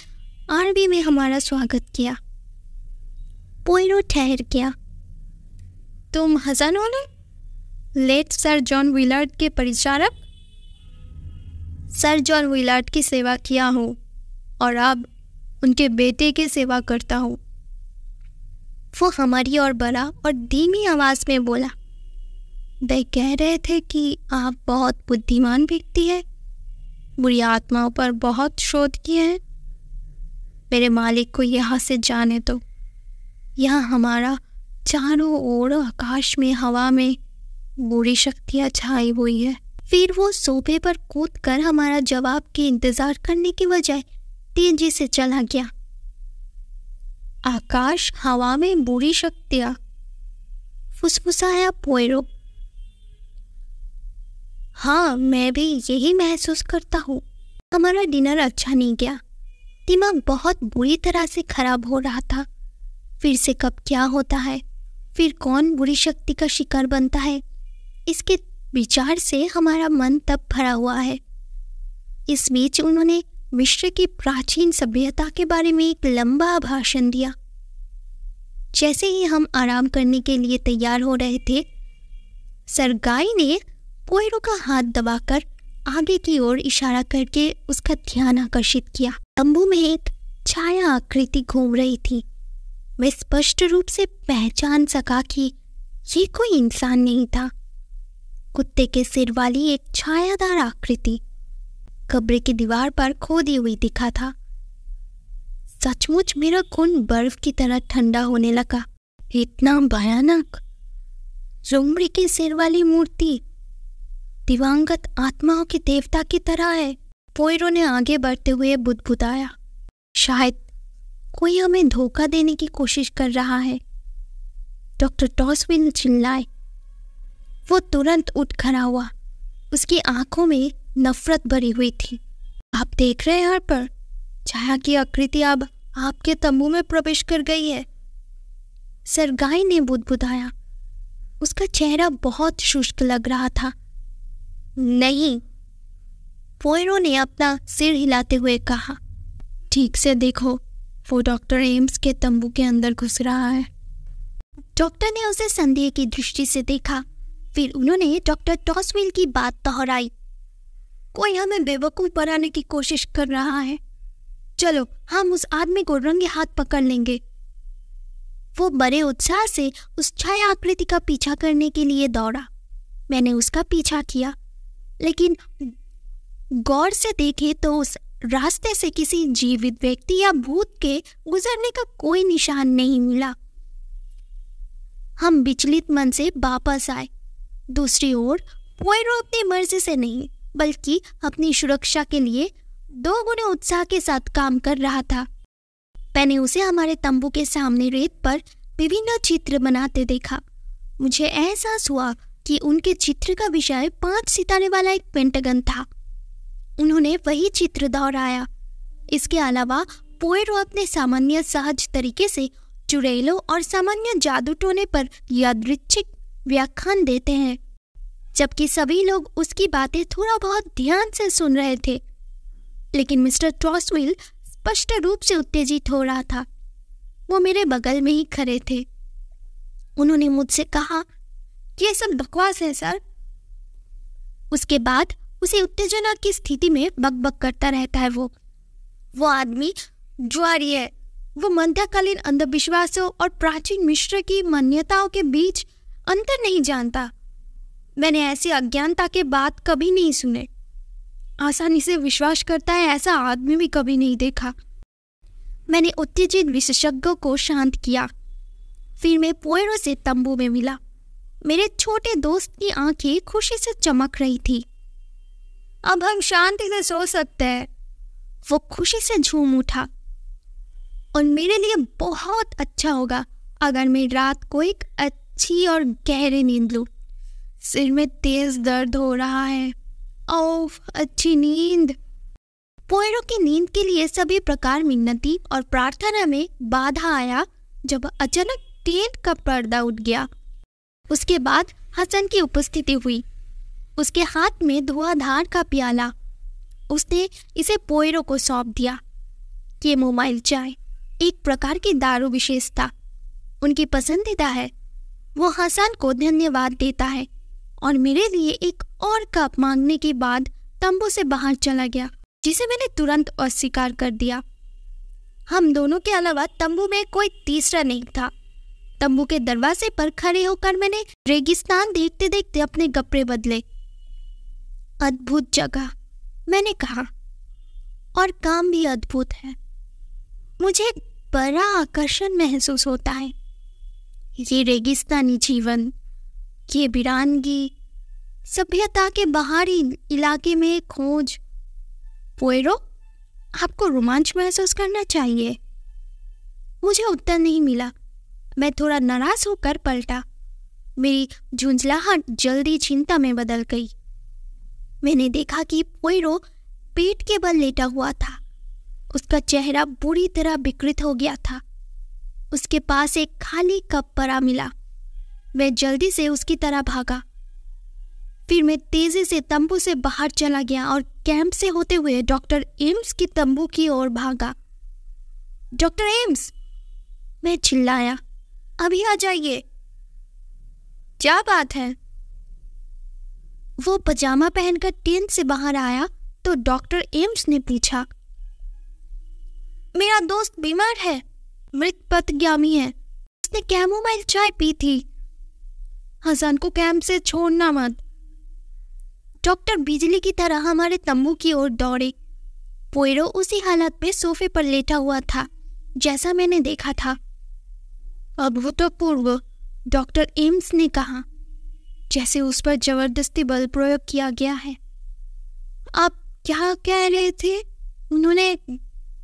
Speaker 1: अरबी में हमारा स्वागत किया। पोयरो ठहर गया। तुम हसन हो ना? लेट सर जॉन विलार्ड के परिचारक? सर जॉन विलार्ड की सेवा किया हूँ और अब उनके बेटे की सेवा करता हूँ। वो हमारी ओर बढ़ा और धीमी आवाज में बोला, वे कह रहे थे कि आप बहुत बुद्धिमान व्यक्ति हैं, बुरी आत्माओं पर बहुत शोध किए हैं। मेरे मालिक को यहाँ से जाने दो। यहाँ हमारा चारों ओर आकाश में, हवा में बुरी शक्तियाँ छाई हुई है। फिर वो सोफे पर कूदकर हमारा जवाब के इंतजार करने की बजाय तेजी से चला गया। आकाश, हवा में बुरी शक्तियाँ, फुसफुसाया पोयरो। हाँ, मैं भी यही महसूस करता हूँ। हमारा डिनर अच्छा नहीं गया। दिमाग बहुत बुरी तरह से खराब हो रहा था। फिर से कब क्या होता है, फिर कौन बुरी शक्ति का शिकार बनता है, इसके विचार से हमारा मन तब भरा हुआ है। इस बीच उन्होंने मिस्र की प्राचीन सभ्यता के बारे में एक लंबा भाषण दिया। जैसे ही हम आराम करने के लिए तैयार हो रहे थे, सरगाई ने पोयरो का हाथ दबाकर आगे की ओर इशारा करके उसका ध्यान आकर्षित किया। तंबू में एक छाया आकृति घूम रही थी। मैं स्पष्ट रूप से पहचान सका कि ये कोई इंसान नहीं था। कुत्ते के सिर वाली एक छायादार आकृति कब्र की दीवार पर खोदी हुई दिखा था। सचमुच मेरा खून बर्फ की तरह ठंडा होने लगा। इतना भयानक। जुमरी के सिर वाली मूर्ति दिवंगत आत्माओं के देवता की तरह है। पोयरो ने आगे बढ़ते हुए बुदबुदाया, शायद कोई हमें धोखा देने की कोशिश कर रहा है। डॉक्टर टॉसविल चिल्लाए। वो तुरंत उठ खड़ा हुआ। उसकी आंखों में नफरत भरी हुई थी। आप देख रहे हैं हार्पर, छाया की आकृति अब आपके तंबू में प्रवेश कर गई है। सरगाई ने बुदबुदाया। उसका चेहरा बहुत शुष्क लग रहा था। नहीं, पोयरो ने अपना सिर हिलाते हुए कहा, ठीक से देखो, वो डॉक्टर एम्स के तंबू के अंदर घुस रहा है। डॉक्टर ने उसे संदेह की दृष्टि से देखा। फिर उन्होंने डॉक्टर टॉसवेल की बात दोहराई। कोई हमें बेवकूफ बनाने की कोशिश कर रहा है। चलो हम उस आदमी को रंगे हाथ पकड़ लेंगे। वो बड़े उत्साह से उस छाया आकृति का पीछा करने के लिए दौड़ा। मैंने उसका पीछा किया, लेकिन गौर से देखे तो उस रास्ते से किसी जीवित व्यक्ति या भूत के गुजरने का कोई निशान नहीं मिला। हम विचलित मन से वापस आए। दूसरी ओर पोयरो अपनी मर्जी से नहीं, बल्कि अपनी सुरक्षा के लिए दोगुने उत्साह के साथ काम कर रहा था। मैंने उसे हमारे तंबू के सामने रेत पर विभिन्न चित्र बनाते देखा। मुझे एहसास हुआ कि उनके चित्र का विषय 5 सितारे वाला एक पेंटागन था। उन्होंने वही चित्र दोहराया। इसके अलावा पोयरो अपने सामान्य सहज तरीके से चुड़ैलों और सामान्य जादू टोने पर यादृच्छिक व्याख्यान देते हैं, जबकि सभी लोग उसकी बातें थोड़ा बहुत ध्यान से सुन रहे थे। लेकिन मिस्टर टॉसवेल स्पष्ट रूप से उत्तेजित हो रहा था। वो मेरे बगल में ही खड़े थे। उन्होंने मुझसे कहा, ये सब बकवास है सर। उसके बाद उसे उत्तेजना की स्थिति में बकबक करता रहता है। वो आदमी जुआरी है। वो मध्यकालीन अंधविश्वासों और प्राचीन मिस्र की मान्यताओं के बीच अंतर नहीं जानता। मैंने ऐसी अज्ञानता के बात कभी नहीं सुने। आसानी से विश्वास करता है ऐसा आदमी भी कभी नहीं देखा। मैंने उत्तेजित विशेषज्ञों को शांत किया। फिर मैं पोयरो से तंबू में मिला। मेरे छोटे दोस्त की आंखें खुशी से चमक रही थी। अब हम शांति से सो सकते हैं। वो खुशी से झूम उठा। और मेरे लिए बहुत अच्छा होगा अगर मैं रात को एक अच्छी और गहरी नींद लूं। सिर में तेज दर्द हो रहा है। ओह, अच्छी नींद। पोयरो की नींद के लिए सभी प्रकार मिन्नती और प्रार्थना में बाधा आया जब अचानक टेंट का पर्दा उठ गया। उसके बाद हसन की उपस्थिति हुई। उसके हाथ में धुआंधार का प्याला। उसने इसे पोयरो को सौंप दिया। ये मोमाइल चाय एक प्रकार की दारू विशेषता उनकी पसंदीदा है। वो हसन को धन्यवाद देता है और मेरे लिए एक और कप मांगने के बाद तंबू से बाहर चला गया, जिसे मैंने तुरंत अस्वीकार कर दिया। हम दोनों के अलावा तंबू में कोई तीसरा नहीं था। तंबू के दरवाजे पर खड़े होकर मैंने रेगिस्तान देखते देखते अपने कपड़े बदले। अद्भुत जगह, मैंने कहा, और काम भी अद्भुत है। मुझे बड़ा आकर्षण महसूस होता है। ये रेगिस्तानी जीवन, ये वीरानगी, सभ्यता के बाहरी इलाके में खोज। पोयरो, आपको रोमांच महसूस करना चाहिए। मुझे उत्तर नहीं मिला। मैं थोड़ा नाराज होकर पलटा। मेरी झुंझलाहट जल्दी चिंता में बदल गई। मैंने देखा कि पोयरो पेट के बल लेटा हुआ था। उसका चेहरा बुरी तरह विकृत हो गया था। उसके पास एक खाली कप पड़ा मिला। मैं जल्दी से उसकी तरह भागा। फिर मैं तेजी से तंबू से बाहर चला गया और कैंप से होते हुए डॉक्टर एम्स की तंबू की ओर भागा। डॉक्टर एम्स, मैं चिल्लाया, अभी आ जाइए। क्या बात है? वो पजामा पहनकर टेंट से बाहर आया तो डॉक्टर एम्स ने पूछा, मेरा दोस्त बीमार है, मृत पथगामी है। उसने कैमोमाइल चाय पी थी। हसन को कैंप से छोड़ना मत। डॉक्टर बिजली की तरह हमारे तंबू की ओर दौड़े। पोयरो उसी हालत में सोफे पर लेटा हुआ था जैसा मैंने देखा था। अभूतपूर्व, डॉक्टर एम्स ने कहा, जैसे उस पर जबरदस्ती बल प्रयोग किया गया है। आप क्या कह रहे थे? उन्होंने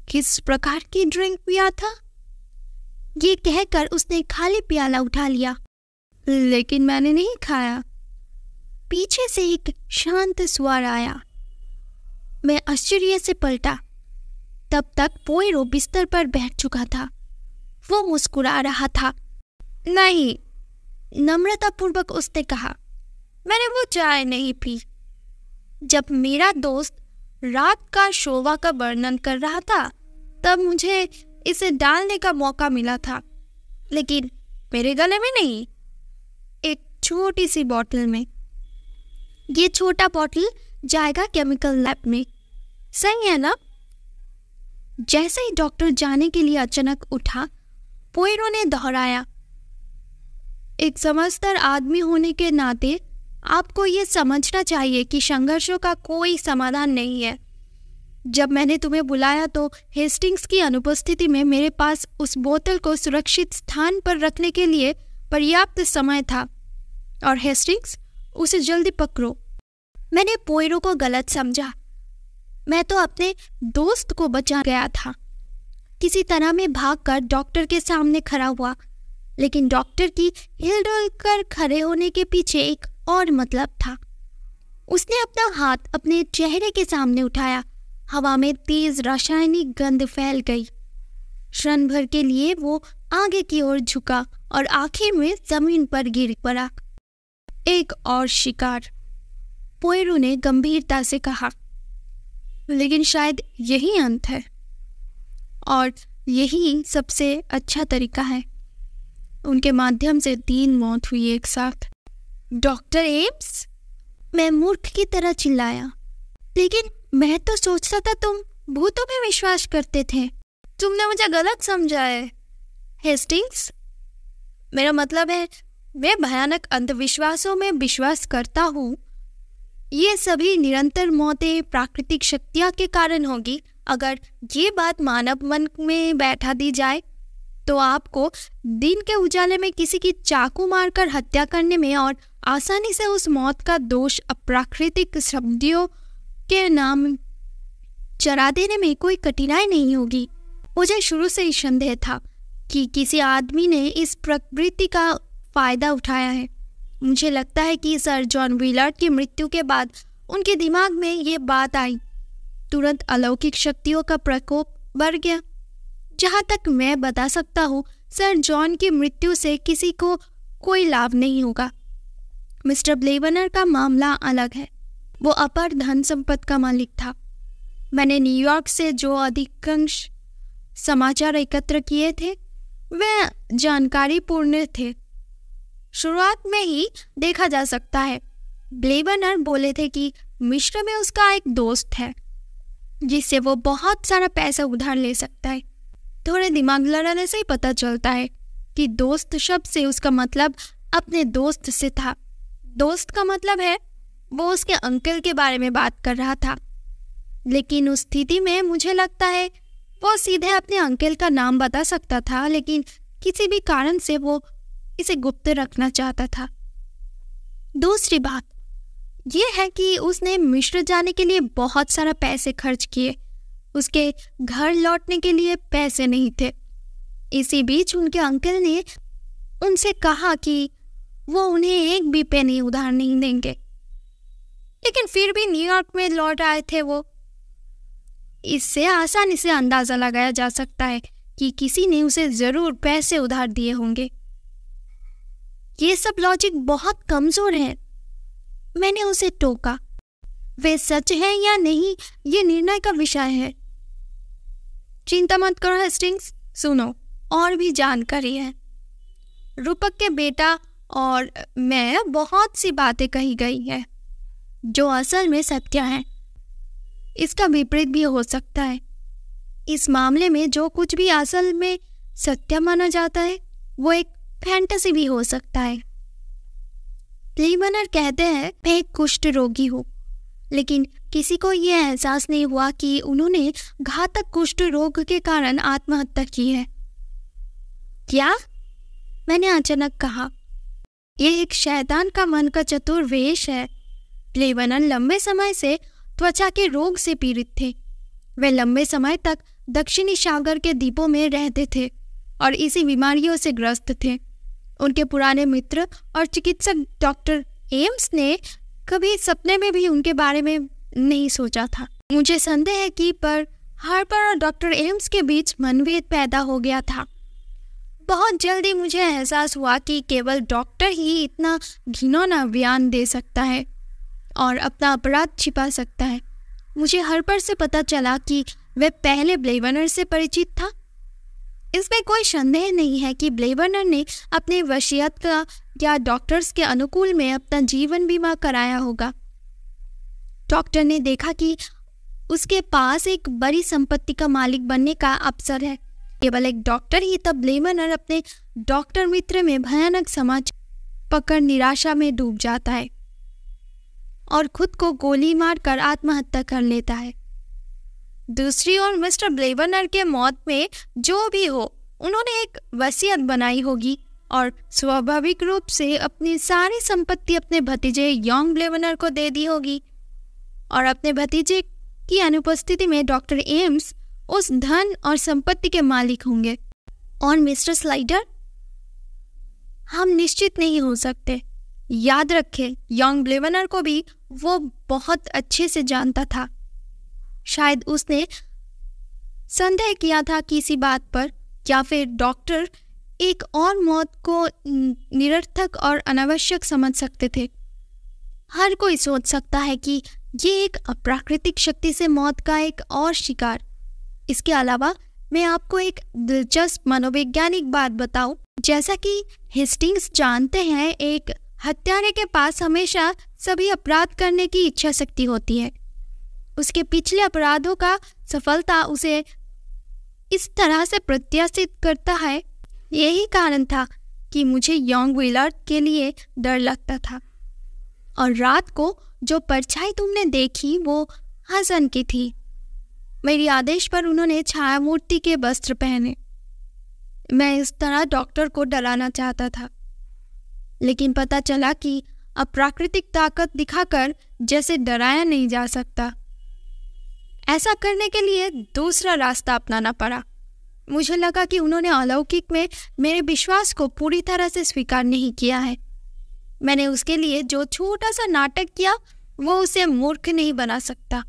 Speaker 1: किस प्रकार की ड्रिंक पिया था? ये कहकर उसने खाली प्याला उठा लिया। लेकिन मैंने नहीं खाया। पीछे से एक शांत स्वर आया। मैं आश्चर्य से पलटा। तब तक पोयरो बिस्तर पर बैठ चुका था। वो मुस्कुरा रहा था। नहीं, नम्रतापूर्वक उसने कहा, मैंने वो चाय नहीं पी। जब मेरा दोस्त रात का शोभा का वर्णन कर रहा था तब मुझे इसे डालने का मौका मिला था, लेकिन मेरे गले में नहीं, एक छोटी सी बॉटल में। ये छोटा बॉटल जाएगा केमिकल लैब में, सही है ना? जैसे ही डॉक्टर जाने के लिए अचानक उठा, पोयरो ने दोहराया, एक समझदार आदमी होने के नाते आपको ये समझना चाहिए कि संघर्षों का कोई समाधान नहीं है। जब मैंने तुम्हें बुलाया तो हेस्टिंग्स की अनुपस्थिति में मेरे पास उस बोतल को सुरक्षित स्थान पर रखने के लिए पर्याप्त समय था, और हेस्टिंग्स, उसे जल्दी पकड़ो। मैंने पोयरो को गलत समझा। मैं तो अपने दोस्त को बचा गया था। किसी तरह मैं भागकर डॉक्टर के सामने खड़ा हुआ, लेकिन डॉक्टर की हिलडुल कर खड़े होने के पीछे एक और मतलब था। उसने अपना हाथ अपने चेहरे के सामने उठाया। हवा में तेज रासायनिक गंध फैल गई। क्षण भर के लिए वो आगे की ओर झुका और आखिर में जमीन पर गिर पड़ा। एक और शिकार, पोयरो ने गंभीरता से कहा, लेकिन शायद यही अंत है, और यही सबसे अच्छा तरीका है। उनके माध्यम से 3 मौत हुई एक साथ। डॉक्टर एम्स, मैं मूर्ख की तरह चिल्लाया, लेकिन मैं तो सोचता था तुम भूतों में विश्वास करते थे। तुमने मुझे गलत समझा है हेस्टिंग्स। मेरा मतलब है, मैं भयानक अंधविश्वासों में विश्वास करता हूँ। ये सभी निरंतर मौतें प्राकृतिक शक्तियाँ के कारण होगी। अगर ये बात मानव मन में बैठा दी जाए तो आपको दिन के उजाले में किसी की चाकू मारकर हत्या करने में और आसानी से उस मौत का दोष अप्राकृतिक शब्दों के नाम चरा देने में कोई कठिनाई नहीं होगी। मुझे शुरू से ही संदेह था कि किसी आदमी ने इस प्रवृत्ति का फायदा उठाया है। मुझे लगता है कि सर जॉन विलार्ड की मृत्यु के बाद उनके दिमाग में ये बात आई। तुरंत अलौकिक शक्तियों का प्रकोप बढ़ गया। जहाँ तक मैं बता सकता हूँ, सर जॉन की मृत्यु से किसी को कोई लाभ नहीं होगा। मिस्टर ब्लेबनर का मामला अलग है। वो अपार धन संपत्ति का मालिक था। मैंने न्यूयॉर्क से जो अधिकांश समाचार एकत्र किए थे वे जानकारीपूर्ण थे। शुरुआत में ही देखा जा सकता है, ब्लेबनर बोले थे कि मिस्र में उसका एक दोस्त है जिससे वो बहुत सारा पैसा उधार ले सकता है। थोड़े दिमाग लड़ाने से ही पता चलता है कि दोस्त शब्द से उसका मतलब अपने दोस्त से था। दोस्त का मतलब है वो उसके अंकल के बारे में बात कर रहा था, लेकिन उस स्थिति में मुझे लगता है वो सीधे अपने अंकल का नाम बता सकता था, लेकिन किसी भी कारण से वो इसे गुप्त रखना चाहता था। दूसरी बात यह है कि उसने मिस्र जाने के लिए बहुत सारा पैसे खर्च किए। उसके घर लौटने के लिए पैसे नहीं थे। इसी बीच उनके अंकल ने उनसे कहा कि वो उन्हें एक भी पेनी उधार नहीं देंगे, लेकिन फिर भी न्यूयॉर्क में लौट आए थे वो। इससे आसानी से अंदाजा लगाया जा सकता है कि किसी ने उसे जरूर पैसे उधार दिए होंगे। ये सब लॉजिक बहुत कमजोर है। मैंने उसे टोका। वे सच है या नहीं ये निर्णय का विषय है। चिंता मत करो हेस्टिंग्स, सुनो, और भी जानकारी है। रूपक के बेटा और मैं बहुत सी बातें कही गई है जो असल में सत्य है। इसका विपरीत भी हो सकता है। इस मामले में जो कुछ भी असल में सत्य माना जाता है वो एक फैंटेसी भी हो सकता है। ब्लेबनर कहते हैं मैं एक कुष्ठ रोगी हूँ, लेकिन किसी को यह एहसास नहीं हुआ कि उन्होंने घातक कुष्ठ रोग के कारण आत्महत्या की है। क्या? मैंने अचानक कहा। यह एक शैतान का मन का चतुर वेश है। ब्लेबनर लंबे समय से त्वचा के रोग से पीड़ित थे। वे लंबे समय तक दक्षिणी सागर के द्वीपों में रहते थे और इसी बीमारियों से ग्रस्त थे। उनके पुराने मित्र और चिकित्सक डॉक्टर एम्स ने कभी सपने में भी उनके बारे में नहीं सोचा था। मुझे संदेह है कि पर हार्पर और डॉक्टर एम्स के बीच मनभेद पैदा हो गया था। बहुत जल्दी मुझे एहसास हुआ कि केवल डॉक्टर ही इतना घिनौना बयान दे सकता है और अपना अपराध छिपा सकता है। मुझे हार्पर से पता चला कि वह पहले ब्लेबनर से परिचित था। इसमें कोई संदेह नहीं है कि ब्लेड रनर ने अपने वसीयत का या डॉक्टर्स के अनुकूल में अपना जीवन बीमा कराया होगा। डॉक्टर ने देखा कि उसके पास एक बड़ी संपत्ति का मालिक बनने का अवसर है। केवल एक डॉक्टर ही तब ब्लेड रनर अपने डॉक्टर मित्र में भयानक समाचार पकड़ निराशा में डूब जाता है और खुद को गोली मारकर आत्महत्या कर लेता है। दूसरी ओर मिस्टर ब्लेड रनर के मौत में जो भी हो, उन्होंने एक वसीयत बनाई होगी और स्वाभाविक रूप से अपनी सारी संपत्ति अपने भतीजे यंग ब्लेड रनर को दे दी होगी और अपने भतीजे की अनुपस्थिति में डॉक्टर एम्स उस धन और संपत्ति के मालिक होंगे। और मिस्टर स्लाइडर, हम निश्चित नहीं हो सकते। याद रखें, यंग ब्लेड रनर को भी वो बहुत अच्छे से जानता था। शायद उसने संदेह किया था किसी बात पर, या फिर डॉक्टर एक और मौत को निरर्थक और अनावश्यक समझ सकते थे। हर कोई सोच सकता है कि ये एक अप्राकृतिक शक्ति से मौत का एक और शिकार। इसके अलावा मैं आपको एक दिलचस्प मनोवैज्ञानिक बात बताऊं। जैसा कि हेस्टिंग्स जानते हैं, एक हत्यारे के पास हमेशा सभी अपराध करने की इच्छा शक्ति होती है। उसके पिछले अपराधों का सफलता उसे इस तरह से प्रत्याशित करता है। यही कारण था कि मुझे यंग व्हीलर के लिए डर लगता था। और रात को जो परछाई तुमने देखी वो हसन की थी। मेरी आदेश पर उन्होंने छाया मूर्ति के वस्त्र पहने। मैं इस तरह डॉक्टर को डराना चाहता था, लेकिन पता चला कि अप्राकृतिक ताकत दिखाकर जैसे डराया नहीं जा सकता। ऐसा करने के लिए दूसरा रास्ता अपनाना पड़ा। मुझे लगा कि उन्होंने अलौकिक में मेरे विश्वास को पूरी तरह से स्वीकार नहीं किया है। मैंने उसके लिए जो छोटा सा नाटक किया वो उसे मूर्ख नहीं बना सकता।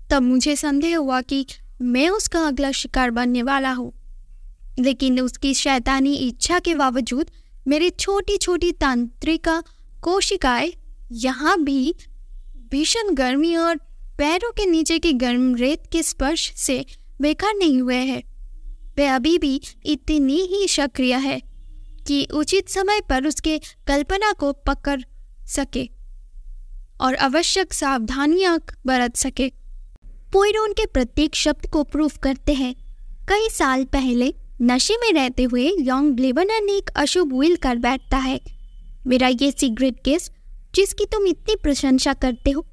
Speaker 1: तब मुझे संदेह हुआ कि मैं उसका अगला शिकार बनने वाला हूँ, लेकिन उसकी शैतानी इच्छा के बावजूद मेरी छोटी छोटी तांत्रिका कोशिकाएं यहाँ भी भीषण गर्मी और पैरों के नीचे की गर्म रेत के स्पर्श से बेकार नहीं हुए हैं। वे अभी भी इतनी ही सक्रिय है कि उचित समय पर उसके कल्पना को पकड़ सके और आवश्यक सावधानियां बरत सके। पोइरो उनके प्रत्येक शब्द को प्रूफ करते हैं। कई साल पहले नशे में रहते हुए यंग ब्लेड रनर ने एक अशुभ विल कर बैठता है। मेरा ये सीक्रेट केस जिसकी तुम इतनी प्रशंसा करते हो,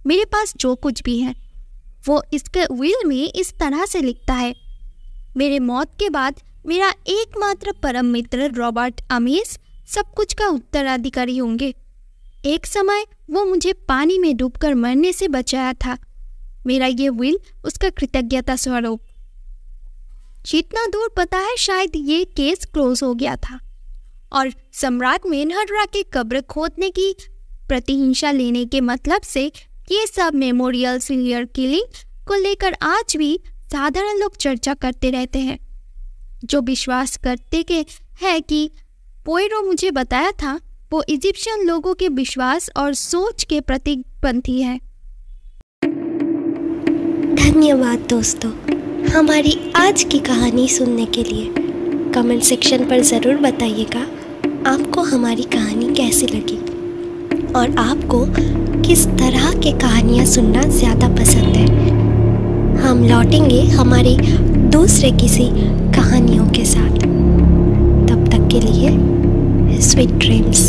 Speaker 1: मेरे पास जो कुछ भी है वो इसके विल में इस तरह से लिखता है। मेरे मौत के बाद मेरा एकमात्र परम मित्र रॉबर्ट अमीस सब कुछ का उत्तराधिकारी होंगे। एक समय वो मुझे पानी में डूबकर मरने से बचाया था। मेरा ये विल उसका कृतज्ञता स्वरूप। जितना दूर पता है, शायद ये केस क्लोज हो गया था और सम्राट मेनहर्रा की कब्र खोदने की प्रतिहिंसा लेने के मतलब से ये सब मेमोरियल सीरियल किलिंग को लेकर आज भी साधारण लोग चर्चा करते रहते हैं, जो विश्वास करते के है कि पोइरो मुझे बताया था वो इजिप्शियन लोगों के विश्वास और सोच के प्रतिपंथी है।
Speaker 2: धन्यवाद दोस्तों, हमारी आज की कहानी सुनने के लिए। कमेंट सेक्शन पर ज़रूर बताइएगा आपको हमारी कहानी कैसी लगी और आपको किस तरह की कहानियाँ सुनना ज़्यादा पसंद है। हम लौटेंगे हमारी दूसरे किसी कहानियों के साथ। तब तक के लिए स्वीट ड्रीम्स।